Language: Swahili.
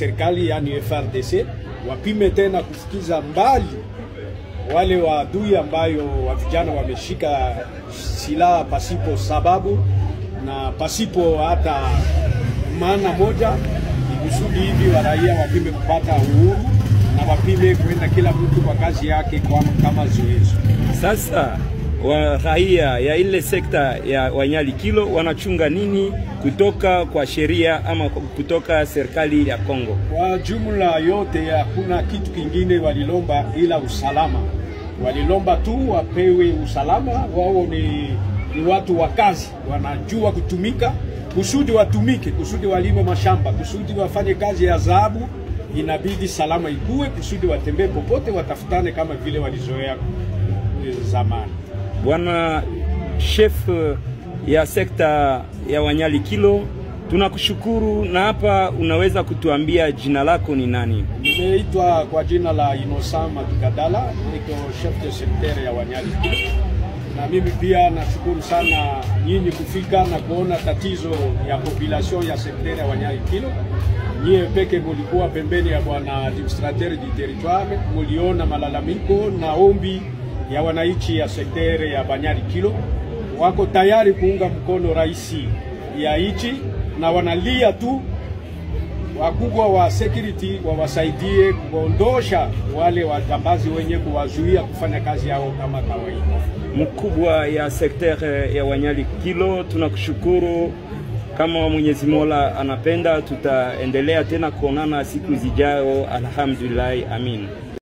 Serikali yani FRDC wapime tena kufikiza mbali wale waadui ambayo wa vijana wameshika silaha pasipo sababu na pasipo hata maana moja, kusudi hivi wa raia wapime kupata uhuru na wapime kwenda kila mtu kwa kazi yake kama zoezi. Sasa wa raia ya ile sekta ya Wanyalikilo wanachunga nini kutoka kwa sheria ama kutoka serikali ya Kongo? Kwa jumla yote hakuna kitu kingine walilomba ila usalama. Walilomba tu wapewe usalama. Wao ni watu wa kazi, wanajua kutumika, kusudi watumike, kusudi walime mashamba, kusudi wafanye kazi ya dhahabu. Inabidi salama ikue, kusudi watembee popote, watafutane kama vile walizoea zamani. Bwana chef ya sekta ya Wanyalikilo, tunakushukuru, na hapa unaweza kutuambia jina lako ni nani? Nimeitwa kwa jina la Innocent Madukadala, niko chef de secteur ya Wanyalikilo. Na mimi pia nashukuru sana nyinyi kufika na kuona tatizo ya population ya secteur ya Wanyalikilo. Nyie peke mulikuwa pembeni ya bwana administrateur du territoire, muliona malalamiko na ombi ya wananchi ya sektere ya Wanyalikilo. Wako tayari kuunga mkono raisi ya nchi na wanalia tu wakubwa wa security wawasaidie kuondosha wale wajambazi wenye kuwazuia kufanya kazi yao kama kawaida. Mkubwa ya sektere ya Wanyalikilo, tunakushukuru. Kama Mwenyezi Mola anapenda, tutaendelea tena kuonana siku zijayo. Alhamdulillah, amin.